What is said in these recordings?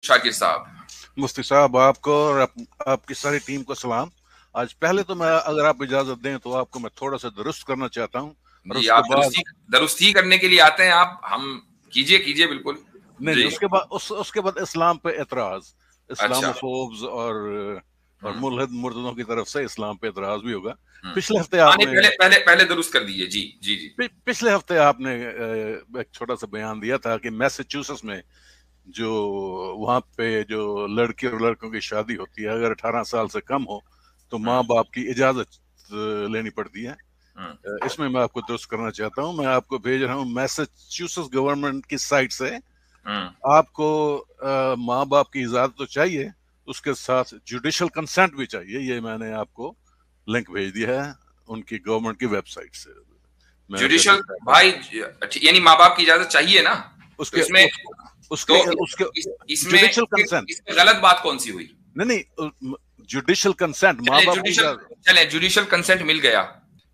शाकिर साहब। मुफ्ती साहब, आपको और आपकी सारी टीम को सलाम। आज पहले तो मैं, अगर आप इजाजत दें तो आपको मैं थोड़ा सा दुरुस्त करना चाहता हूँ, और जी, उसके आप बाद दुरुस्ती करने के लिए आते हैं आप, हम कीजिए कीजिए बिल्कुल। नहीं जी। नहीं, उसके बाद इस्लाम पे एतराज, अच्छा। इस्लामोफोब्स और मुल्हिद मुर्तदों की तरफ से इस्लाम पे एतराज भी होगा। पिछले हफ्ते नहीं, आपने पहले पहले पहले दुरुस्त कर दीजिए। जी जी जी। पिछले हफ्ते आपने एक छोटा सा बयान दिया था कि मैसेच्यूसेट्स में जो वहां पे जो लड़की और लड़कों की शादी होती है, अगर 18 साल से कम हो तो माँ बाप की इजाजत लेनी पड़ती है। इसमें मैं आपको दुरुस्त करना चाहता हूँ। मैं आपको भेज रहा हूँ मैसेच्यूसेट्स गवर्नमेंट की साइट से। आपको माँ बाप की इजाजत तो चाहिए, उसके साथ जुडिशियल कंसेंट भी चाहिए। ये मैंने आपको लिंक भेज दिया है उनकी गवर्नमेंट की वेबसाइट से। जुडिशियल भाई, यानी माँ बाप की इजाजत चाहिए ना? उसके तो इसमें उसके उसके इसमें जुडिशियल कंसेंट। इसमें गलत बात कौन सी हुई? नहीं, जुडिशियल कंसेंट, माँ बाप की इजाजत। चले जुडिशियल कंसेंट मिल गया,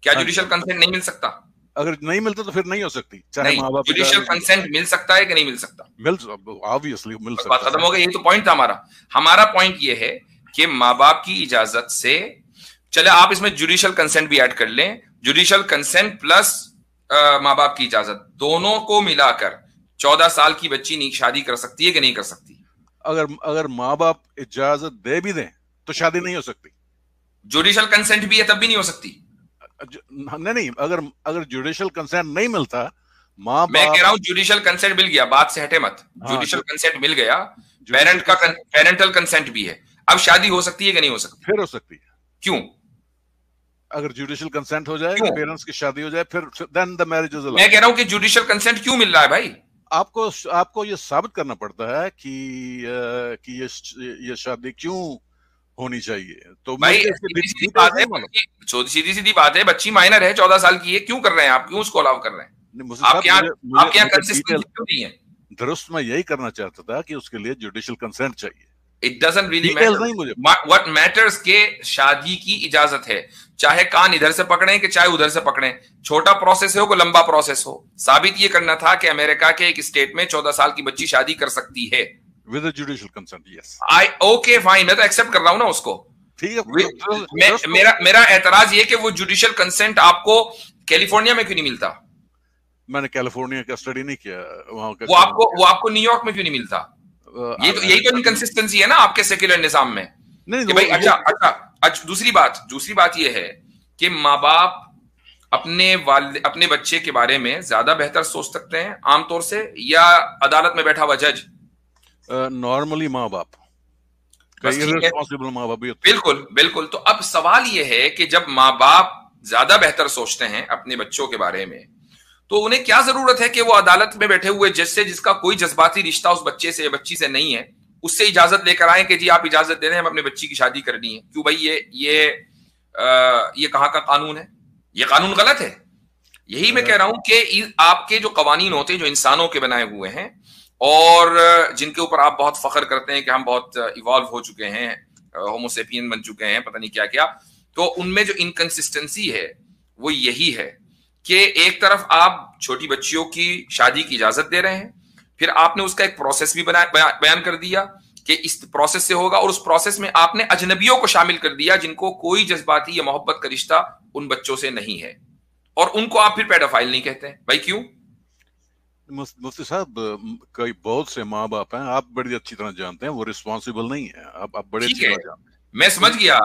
क्या हाँ जी, जुडिशियल कंसेंट नहीं मिल सकता? अगर नहीं मिलता तो फिर नहीं हो सकती, चाहे नहीं, माँ बाप जुडिशियल इजाजत कंसेंट मिल सकता है कि नहीं मिल सकता? मिल, ऑब्वियसली मिल बात सकता खत्म है। हो गई। यही तो पॉइंट था हमारा। हमारा पॉइंट ये है कि माँ बाप की इजाजत से, चले आप इसमें जुडिशियल कंसेंट भी ऐड कर लें, जुडिशियल कंसेंट प्लस माँ बाप की इजाजत, दोनों को मिलाकर 14 साल की बच्ची नहीं शादी कर सकती है कि नहीं कर सकती? अगर अगर माँ बाप इजाजत दे भी दें तो शादी नहीं हो सकती। जुडिशियल कंसेंट भी है तब भी नहीं हो सकती। नहीं, अगर अगर जुडिशियल कंसेंट नहीं मिलता, माँ मैं बाप। कह रहा हूं जुडिशियल कंसेंट मिल गया, बात से हटे मत। हाँ, जुडिशियल कंसेंट मिल गया, जुडिशियल कंसेंट पेरेंटल कंसेंट भी है, अब शादी हो सकती है कि नहीं हो सकती? फिर हो सकती है। क्यों? अगर जुडिशियल कंसेंट हो जाए, क्यों? पेरेंट्स की शादी हो जाए, फिर देन द मैरिज इज मैं अलाउड। कह रहा हूं कि जुडिशियल कंसेंट क्यों मिल रहा है भाई? आपको आपको ये साबित करना पड़ता है कि ये शादी क्यों होनी चाहिए। तो भाई मुझे इसकी सीधी सीधी डिटेल्स बात है, नहीं मालूम। सीधी सीधी बात है, बच्ची माइनर है, 14 साल की है, क्यों कर रहे हैं आप? क्यों उसको अलाउ कर रहे हैं? नहीं, मुझे साहब, मुझे आपके यहाँ मुझे कंसिस्टेंसी डिटेल क्यों नहीं है? दुरुस्त मैं यही करना चाहता था कि उसके लिए जुडिशियल कंसेंट चाहिए। इट डजंट रियली डिटेल्स नहीं मुझे। मैटर। व्हाट मैटर्स के शादी की इजाजत है, चाहे कान इधर से पकड़े कि चाहे उधर से पकड़े, छोटा प्रोसेस हो कि लंबा प्रोसेस हो, साबित ये करना था कि अमेरिका के एक स्टेट में 14 साल की बच्ची शादी कर सकती है with judicial consent. Yes, okay fine, मैं तो एक्सेप्ट कर रहा हूं ना उसको। ठीक है। मेरा एतराज ये कि वो जुडिशियल कंसेंट आपको कैलिफोर्निया में क्यों नहीं मिलता? मैंने कैलिफोर्निया का स्टडी नहीं किया, वहां का वो आपको न्यूयॉर्क में क्यों नहीं मिलता? यही तो इनकंसिस्टेंसी है ना आपके सेक्युलर निजाम में। नहीं, कि भाई अच्छा, दूसरी बात ये है कि माँ बाप अपने बच्चे के बारे में ज्यादा बेहतर सोच सकते हैं आमतौर से, या अदालत में बैठा हुआ जज? नॉर्मली माँ बाप, कई इररिस्पांसिबल माँ बाप भी होते हैं। बिल्कुल बिल्कुल। तो अब सवाल यह है कि जब माँ बाप ज्यादा बेहतर सोचते हैं अपने बच्चों के बारे में, तो उन्हें क्या जरूरत है कि वो अदालत में बैठे हुए जज से, जिसका कोई जज्बाती रिश्ता उस बच्चे से या बच्ची से नहीं है, उससे इजाजत लेकर आए कि जी आप इजाजत दे दें, हम अपने बच्ची की शादी करनी है? क्यों भाई, ये कहाँ का कानून है? ये कानून गलत है। यही मैं कह रहा हूं कि आपके जो कवानीन होते हैं, जो इंसानों के बनाए हुए हैं और जिनके ऊपर आप बहुत फख्र करते हैं कि हम बहुत इवॉल्व हो चुके हैं, होमोसेपियन बन चुके हैं, पता नहीं क्या क्या, तो उनमें जो इनकंसिस्टेंसी है वो यही है कि एक तरफ आप छोटी बच्चियों की शादी की इजाजत दे रहे हैं, फिर आपने उसका एक प्रोसेस भी बयान कर दिया कि इस प्रोसेस से होगा, और उस प्रोसेस में आपने अजनबियों को शामिल कर दिया जिनको कोई जज्बाती या मोहब्बत का रिश्ता उन बच्चों से नहीं है, और उनको आप फिर पेडोफाइल नहीं कहते हैं। भाई क्यों? मुफ्ती साहब, कई बहुत से माँ बाप हैं, आप बड़ी अच्छी तरह जानते हैं, वो रिस्पॉन्सिबल नहीं है। आप बड़े अच्छी तरह जानते हैं, मैं समझ गया।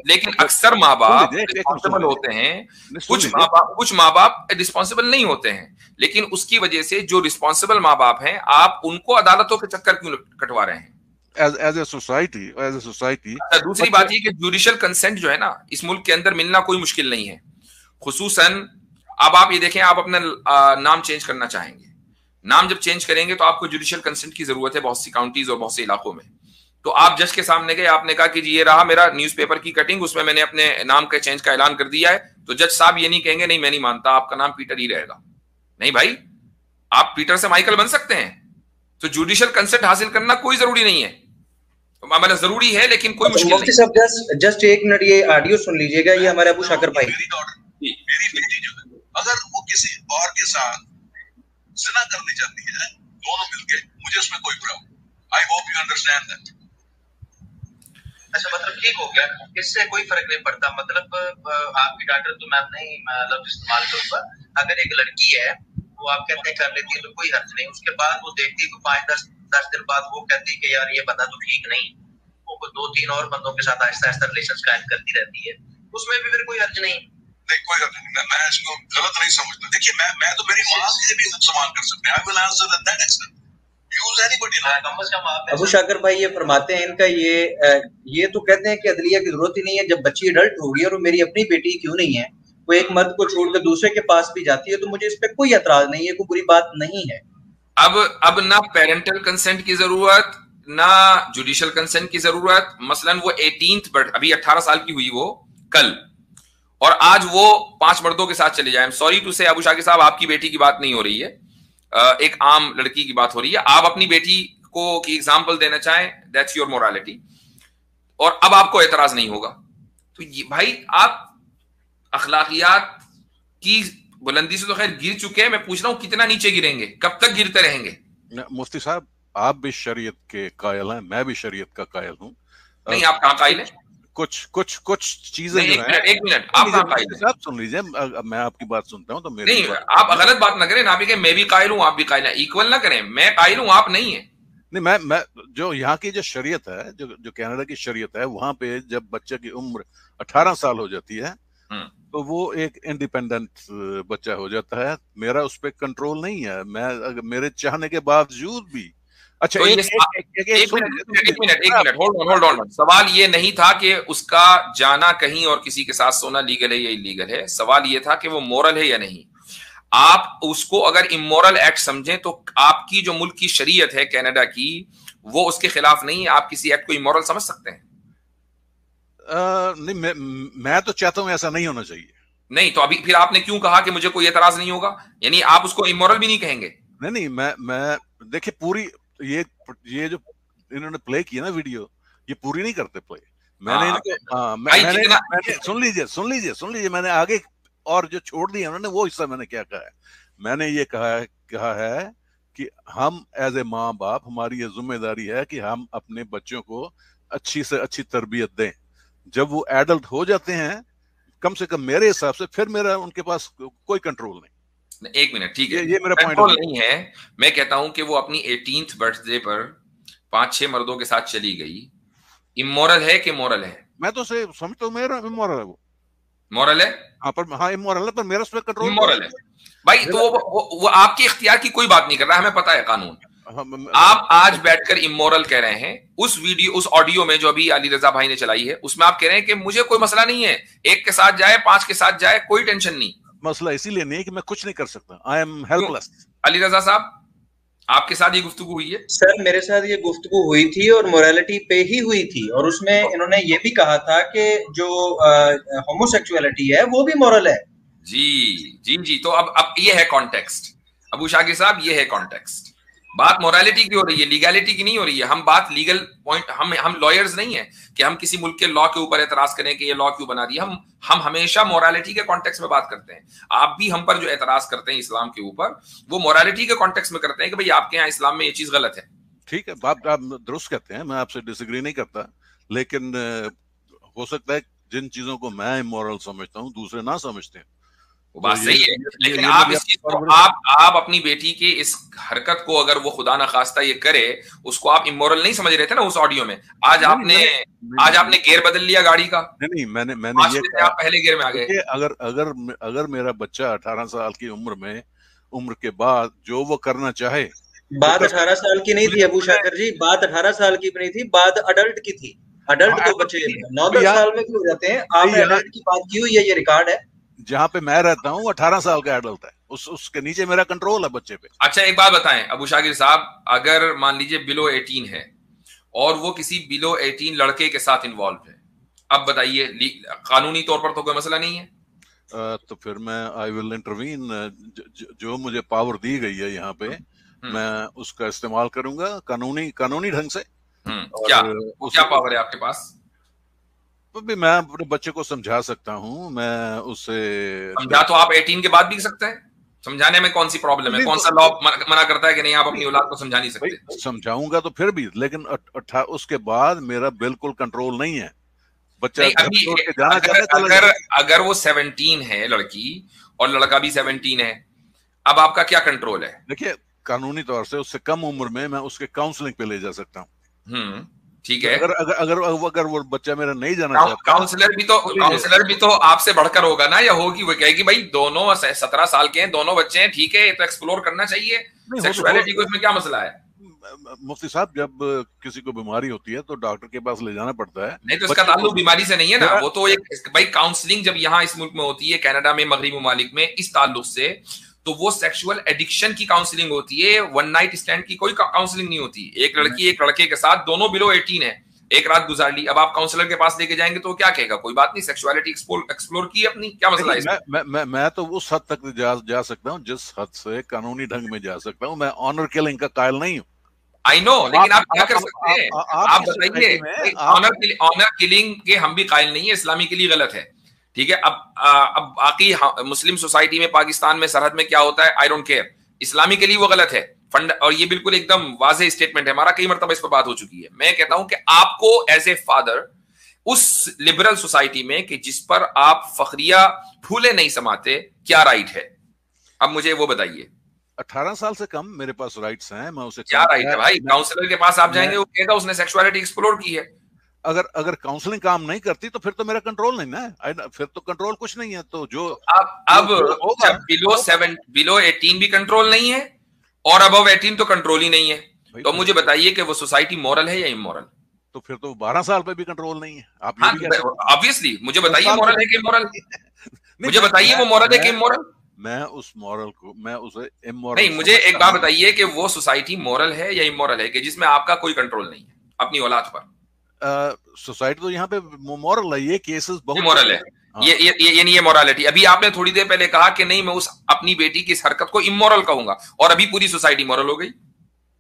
लेकिन अक्सर माँ बाप रिस्पॉन्सिबल होते हैं, कुछ माँ बाप रिस्पॉन्सिबल नहीं होते हैं, लेकिन उसकी वजह से जो रिस्पॉन्सिबल माँ बाप हैं, आप उनको अदालतों के चक्कर क्यों कटवा रहे हैं? As a society. दूसरी बात ये कि जुडिशियल कंसेंट जो है ना, इस मुल्क के अंदर मिलना कोई मुश्किल नहीं है। खुसूसन अब आप ये देखें, आप अपना नाम चेंज करना चाहेंगे, नाम जब चेंज करेंगे तो आपको जुडिशियल कंसेंट की जरूरत है बहुत सी काउंटीज और बहुत से इलाकों में। तो आप जज के सामने गए, आपने कहा कि जी ये रहा मेरा न्यूज़पेपर की कटिंग, उसमें मैंने अपने नाम के चेंज का ऐलान कर दिया है, तो जज साहब ये नहीं कहेंगे नहीं मैं नहीं मानता, आपका नाम पीटर ही रहेगा। नहीं भाई, आप पीटर से माइकल बन सकते हैं। तो जुडिशियल कंसेंट हासिल करना कोई जरूरी नहीं है, मतलब जरूरी है लेकिन कोई मुश्किल नहीं। सब जस्ट एक मिनट ये ऑडियो सुन लीजिएगा, ये हमारे अबू शाकिर भाई। मेरी बेटी जो है, अगर वो किसी और के साथ जिना करनी चाहती है, दोनों मिलके, मुझे उसमें कोई problem. I hope you understand that. अच्छा, मतलब ठीक हो गया, इससे कोई फर्क नहीं पड़ता। मतलब आपकी डॉक्टर तो मैं नहीं लफ्ज इस्तेमाल करूंगा। अगर एक लड़की है वो आप कहते हैं कर लेती है तो कोई हर्ज नहीं, उसके बाद वो देखती है 5-10 दिन बाद वो कहती है कि यार ये बंदा तो ठीक नहीं, वो 2-3 और बंदों के साथ आहिस्ता आहिस्ता रिलेशन कायम करती रहती है, उसमें भी फिर कोई हर्ज नहीं। नहीं, कोई गलत नहीं, मैं इसको गलत नहीं समझता। देखिए, मैं तो मेरी माँ से भी सवाल कर सकते हैं। I will answer at that extent. Use anybody. Abu शाकर भाई ये फरमाते हैं, इनका ये तो कहते हैं कि अदलिया की जरूरत ही नहीं है। जब बच्ची अडल्ट होगी और वो मेरी अपनी बेटी क्यों नहीं है, वो एक मर्द को छोड़कर दूसरे के पास भी जाती है, तो मुझे इस पर कोई एतराज नहीं है, कोई बुरी बात नहीं है। अब ना पेरेंटल कंसेंट की जरूरत, ना जुडिशियल कंसेंट की जरूरत। मसलन वो 18th बर्थ, अभी 18 साल की हुई वो कल, और आज वो 5 मर्दों के साथ चले जाए। सॉरी टू से अबू शाकिर साहब, आपकी बेटी की बात नहीं हो रही है, एक आम लड़की की बात हो रही है। आप अपनी बेटी को की एग्जाम्पल देना चाहें, दैट्स योर मोरालिटी, और अब आपको एतराज नहीं होगा। तो ये भाई आप अखलाकियात की बुलंदी से तो खैर गिर चुके हैं, मैं पूछ रहा हूं कितना नीचे गिरेंगे, कब तक गिरते रहेंगे? मुफ्ती साहब, आप भी शरीयत के कायल हैं, मैं भी शरीयत का कायल हूँ। नहीं, आप कहाँ कायल हैं? कुछ चीजें जो हैं। एक मिनट, आप कहाँ कायल हैं? आप सुन लीजिए, मैं आपकी बात सुनता हूँ तो मेरी नहीं, आप गलत बात ना करें ना, भी मैं भी कायल हूँ आप भी कायल हैं, इक्वल ना करें। मैं कायल हूँ, आप नहीं है। नहीं, मैं जो यहाँ की जो शरीयत है, जो कनाडा की शरीयत है, वहां पे जब बच्चे की उम्र 18 साल हो जाती है तो वो एक इंडिपेंडेंट बच्चा हो जाता है। मेरा उस पर कंट्रोल नहीं है, मैं मेरे चाहने के बावजूद भी। अच्छा, तो एक मिनट, होल्ड ऑन। सवाल ये नहीं था कि उसका जाना कहीं और किसी के साथ सोना लीगल है या इलीगल है, सवाल ये था कि वो मोरल है या नहीं। आप उसको अगर इमोरल एक्ट समझें तो आपकी जो मुल्क की शरीयत है कनाडा की, वो उसके खिलाफ नहीं है। आप किसी एक्ट को इमोरल समझ सकते हैं? नहीं, मैं तो चाहता हूं ऐसा नहीं होना चाहिए। नहीं, तो अभी फिर आपने क्यों कहा कि मुझे कोई एतराज नहीं होगा? यानी आप उसको इमोरल भी नहीं कहेंगे? नहीं, मैं देखिए, पूरी ये जो इन्होंने प्ले किया ना वीडियो, ये पूरी नहीं करते प्ले। मैंने सुन लीजिए, मैंने आगे और जो छोड़ दिया उन्होंने वो हिस्सा मैंने क्या कहा है। मैंने ये कहा है कि हम एज ए माँ बाप, हमारी ये जिम्मेदारी है कि हम अपने बच्चों को अच्छी से अच्छी तरबियत दें। जब वो एडल्ट हो जाते हैं, कम से कम मेरे हिसाब से, फिर मेरा उनके पास कोई कंट्रोल नहीं। एक मिनट, ठीक है, ये मेरा कंट्रोल नहीं है। मैं कहता हूं कि वो अपनी 18th बर्थडे पर 5-6 मर्दों के साथ चली गई, इमोरल है कि मोरल है? मैं तो समझता हूँ मेरा इमोरल है। वो मोरल है? हाँ, इमोरल है, पर मेरा उस पर कंट्रोल इमोरल है भाई। तो वो आपके इख्तियार की कोई बात नहीं कर रहा, हमें पता है कानून। आप आज बैठकर इमोरल कह रहे हैं। उस ऑडियो में जो अभी अली रजा भाई ने चलाई है, उसमें आप कह रहे हैं कि मुझे कोई मसला नहीं है, 1 के साथ जाए, 5 के साथ जाए, कोई टेंशन नहीं। मसला इसीलिए नहीं है कि मैं कुछ नहीं कर सकता। I am helpless. Ali Raza साहब, आपके साथ ये गुफ्तगू हुई है? सर, मेरे साथ ये गुफ्तगू हुई थी और मोरालिटी पे ही हुई थी, और उसमें इन्होंने ये भी कहा था कि जो होमोसेक्सुअलिटी है वो भी मोरल है। जी। तो अब ये है कॉन्टेक्स्ट अबू शाकिर साहब, ये है कॉन्टेक्स्ट। बात मोरालिटी की हो रही है, लीगैलिटी की नहीं हो रही है। हम बात लीगल पॉइंट, हम लॉयर्स नहीं है कि हम किसी मुल्क के लॉ के ऊपर एतराज करें कि ये लॉ क्यों बना दिया। हम हमेशा मोरालिटी के कॉन्टेक्स्ट में बात करते हैं। आप भी हम पर जो एतराज करते हैं इस्लाम के ऊपर, वो मोरालिटी के कॉन्टेक्स्ट में करते हैं कि भाई आपके यहाँ इस्लाम में ये चीज गलत है। ठीक है, आप दुरुस्त कहते हैं, मैं आपसे डिसएग्री नहीं करता, लेकिन हो सकता है जिन चीजों को मैं इमोरल समझता हूँ दूसरे ना समझते हैं। वो बात सही है, लेकिन आप इस चीज को, आप अपनी बेटी के इस हरकत को, अगर वो खुदा ना खास्ता ये करे, उसको आप इमोरल नहीं समझ रहे थे ना उस ऑडियो में। आज आपने गियर बदल लिया गाड़ी का। नहीं, मैंने ये कहा, आप पहले गियर में आ गए। अगर मेरा बच्चा 18 साल की उम्र के बाद जो वो करना चाहे। बात 18 साल की नहीं थी अबू शाकर जी, बात 18 साल की नहीं थी, बात अडल्ट की थी। अडल्ट तो बच्चे 9-10 साल में क्यों हो जाते हैं? आपने अडल्ट की बात की हुई है, ये रिकॉर्ड है। जहां पे मैं रहता हूँ 18 साल का एडल्ट है, उसके नीचे मेरा कंट्रोल है बच्चे पे। अच्छा, एक बात बताएं अबू शाकिर साहब, अगर मान लीजिए बिलो 18 है और वो किसी बिलो 18 लड़के के साथ इन्वॉल्व है, अब बताइए कानूनी तौर पर तो कोई मसला नहीं है? तो फिर मैं आई विल इंटरवीन। जो मुझे पावर दी गई है यहाँ पे, मैं उसका इस्तेमाल करूंगा कानूनी ढंग से। क्या पावर है आपके पास? तो भी मैं अपने बच्चे को समझा सकता हूँ, मैं उससे समझा तो आप 18 के बाद भी सकते हैं। समझाने में कौन सी प्रॉब्लम है? कौन सा लॉ मना करता है कि नहीं आप अपनी औलाद को समझा नहीं सकते? समझाऊंगा तो फिर भी, लेकिन उसके बाद मेरा बिल्कुल कंट्रोल नहीं है। बच्चा अभी अगर वो 17 है लड़की और लड़का भी 17 है, अब आपका क्या कंट्रोल है? देखिए, कानूनी तौर से उससे कम उम्र में मैं उसके काउंसलिंग पे ले जा सकता हूँ। ठीक है। अगर वो बच्चा मेरा नहीं जाना चाहता, काउंसलर भी तो आपसे बढ़कर होगा ना, या होगी? वो कहेगी भाई दोनों 17 साल के हैं, दोनों बच्चे हैं, ठीक है, ये तो एक्सप्लोर करना चाहिए सेक्सुअलिटी को, इसमें क्या मसला है? मुफ्ती साहब, जब किसी को बीमारी होती है तो डॉक्टर के पास ले जाना पड़ता है। नहीं तो इसका ताल्लुक बीमारी से नहीं है ना, वो तो एक भाई काउंसलिंग जब यहाँ इस मुल्क में होती है, कनाडा में, मगरबी ममालिक में, इस ताल्लुक से, तो वो सेक्सुअल एडिक्शन की काउंसलिंग होती है, वन नाइट स्टैंड की कोई काउंसलिंग नहीं होती। एक लड़की एक लड़के के साथ, दोनों बिलो 18 है, एक रात गुजार ली, अब आप काउंसलर के पास लेके जाएंगे तो क्या कहेगा? कोई बात नहीं, सेक्सुअलिटी एक्सप्लोर की अपनी, क्या मसला है? मैं तो उस हद तक जा सकता हूँ जिस हद से कानूनी ढंग में जा सकता हूँ। मैं ऑनर किलिंग का कायल नहीं हूँ। आई नो, लेकिन आप क्या कर सकते हैं? आप बताइए। ऑनर किलिंग के हम भी कायल नहीं है, इस्लामी के लिए गलत है, ठीक है। अब बाकी मुस्लिम सोसाइटी में, पाकिस्तान में, सरहद में क्या होता है, आई डोंट केयर। इस्लामी के लिए वो गलत है फंड, और ये बिल्कुल एकदम वाज़ेह स्टेटमेंट है हमारा, कई मरतबा इस पर बात हो चुकी है। मैं कहता हूं कि आपको एज ए फादर उस लिबरल सोसाइटी में कि जिस पर आप फखरिया फूले नहीं समाते, क्या राइट है? अब मुझे वो बताइए। 18 साल से कम मेरे पास राइट्स हैं, मैं उसे क्या राइट है भाई? काउंसलर के पास आप जाएंगे, वो कहेगा उसने सेक्सुअलिटी एक्सप्लोर की है। अगर काउंसलिंग काम नहीं करती तो फिर तो मेरा कंट्रोल नहीं ना, फिर तो कंट्रोल कुछ नहीं है। तो जो अब जब बिलो 18 भी कंट्रोल नहीं है और अबव 18 तो कंट्रोल ही नहीं है, तो मुझे बताइए कि वो सोसाइटी मॉरल है या इमोरल? तो फिर तो 12 साल पे भी कंट्रोल नहीं है। आप ऑब्वियसली मुझे बताइए मॉरल है कि इमोरल? मुझे बताइए वो मॉरल है कि इमोरल? मैं उस मॉरल को, मैं उसे इमोरल नहीं, मुझे एक बात बताइए कि वो सोसाइटी मॉरल है या इमोरल है कि जिसमें आपका कोई कंट्रोल नहीं है अपनी औलाद पर? सोसाइटी तो यहाँ पे मॉरल है, ये केसेस बहुत मॉरल है। हाँ। ये नहीं है मोरालिटी। अभी आपने थोड़ी देर पहले कहा कि नहीं, मैं उस अपनी बेटी की इस हरकत को इमोरल कहूंगा, और अभी पूरी सोसाइटी मॉरल हो गई।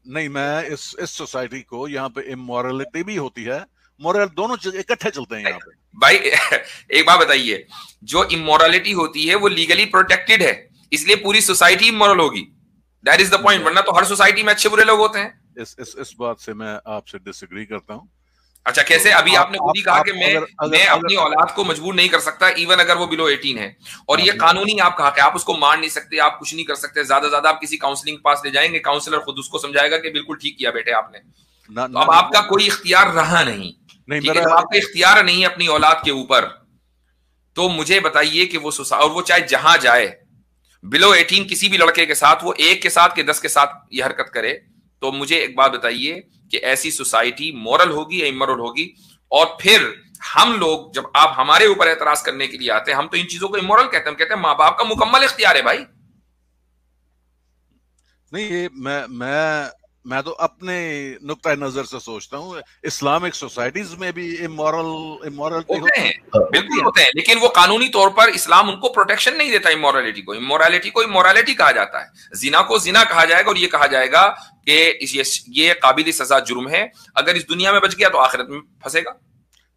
नहीं, मैं इस सोसाइटी को, यहाँ पे इमोरलिटी भी होती है, मॉरल दोनों इकट्ठे चलते हैं यहाँ पे। भाई एक बात बताइए, जो इमोरलिटी होती है वो लीगली प्रोटेक्टेड है, इसलिए पूरी सोसाइटी इमोरल होगी। That is the point. वरना तो हर सोसाइटी में अच्छे बुरे लोग होते हैं। इस बात से मैं आपसे डिसएग्री करता हूँ। अच्छा, कैसे? अभी आपने खुद ही कहा कि मैं अपनी औलाद को मजबूर नहीं कर सकता, इवन अगर वो बिलो 18 है, और ये कानूनी आप कहा कि आप उसको मार नहीं सकते, आप कुछ नहीं कर सकते, ज्यादा आप किसी काउंसलिंग पास ले जाएंगे, काउंसलर खुद उसको समझाएगा कि बिल्कुल ठीक किया बेटे आपने। तो अब आपका कोई इख्तियार रहा नहीं, जब आपका इख्तियार नहीं अपनी औलाद के ऊपर, तो मुझे बताइए कि वो और वो चाहे जहां जाए, बिलो 18 किसी भी लड़के के साथ, वो एक के साथ के 10 के साथ ये हरकत करे, तो मुझे एक बात बताइए कि ऐसी सोसाइटी मॉरल होगी या इमोरल होगी? और फिर हम लोग, जब आप हमारे ऊपर एतराज करने के लिए आते हैं, हम तो इन चीजों को इमोरल कहते हैं। हम कहते हैं माँ बाप का मुकम्मल इख्तियार है भाई। नहीं, ये मैं तो अपने नुक्ता नजर से सोचता हूँ, इस्लामिक सोसाइटीज में भी इमोरल होते हैं, बिल्कुल होते हैं, लेकिन वो कानूनी तौर पर इस्लाम उनको प्रोटेक्शन नहीं देता इमोरलिटी को। इमोरलिटी कहा जाता है, जिना को जिना कहा जाएगा, और ये कहा जाएगा कि ये काबिल सजा जुर्म है, अगर इस दुनिया में बच गया तो आखिरत में फंसेगा।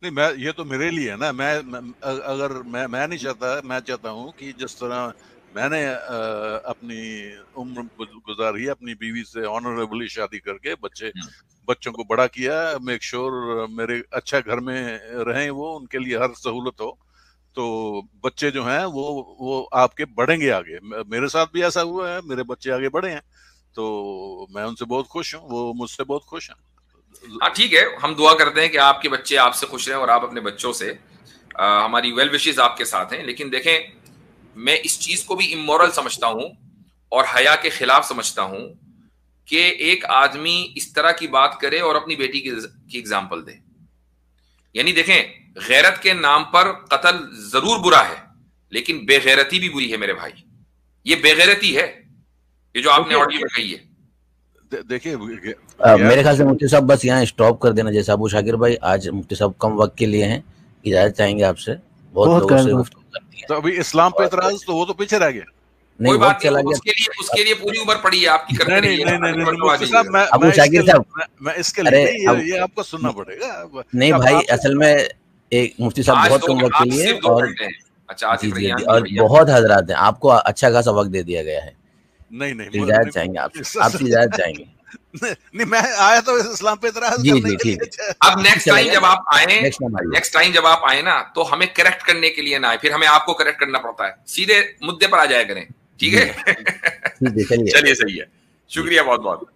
नहीं, ये तो मेरे लिए है ना, मैं नहीं चाहता, मैं चाहता हूँ कि जिस तरह मैंने अपनी उम्र गुजारी है अपनी बीवी से ऑनरेबली शादी करके, बच्चों को बड़ा किया, मेक श्योर मेरे अच्छा घर में रहें, वो उनके लिए हर सहूलत हो, तो बच्चे जो हैं वो आपके बढ़ेंगे आगे। मेरे साथ भी ऐसा हुआ है, मेरे बच्चे आगे बढ़े हैं, तो मैं उनसे बहुत खुश हूँ, वो मुझसे बहुत खुश हैं। हाँ, ठीक है, हम दुआ करते हैं कि आपके बच्चे आपसे खुश रहें और आप अपने बच्चों से, हमारी वेल विशेस आपके साथ हैं। लेकिन देखें, मैं इस चीज को भी इमोरल समझता हूं और हया के खिलाफ समझता हूं कि एक आदमी इस तरह की बात करे और अपनी बेटी की एग्जाम्पल दे। यानी देखें, गैरत के नाम पर कत्ल जरूर बुरा है, लेकिन बेगैरती भी बुरी है मेरे भाई। ये बेगैरती है, ये जो आपने ऑडियो में कही है। देखिए, मेरे ख्याल से मुफ्ती साहब बस यहाँ स्टॉप कर देना। जैसा अबू शाकिर भाई आज मुफ्ती साहब कम वक्त के लिए हैं, इजाजत चाहेंगे आपसे। बहुत लोगों से गुफ्तगू करती है, तो अभी इस्लाम पे इतराज तो वो तो पीछे रह गया। कोई बात नहीं, उसके लिए पूरी उम्र पड़ी है आपकी करते रहिए। अबू शाकिर साहब, मैं इसके लिए ये आपको सुनना पड़ेगा। नहीं भाई, असल में एक मुफ्ती साहब बहुत कम वक्त के लिए, और अच्छा जी जी जी, और बहुत हजरात हैं, आपको अच्छा खासा वक्त दे दिया गया है। नहीं इजाजत चाहेंगे आपसे इजाजत चाहेंगे। नहीं, मैं आया तो इस्लाम पे इतराज करने के लिए। अब नेक्स्ट टाइम जब आप आए ना, तो हमें करेक्ट करने के लिए ना आए, फिर हमें आपको करेक्ट करना पड़ता है, सीधे मुद्दे पर आ जाया करें, ठीक है? चलिए, सही है, शुक्रिया बहुत बहुत।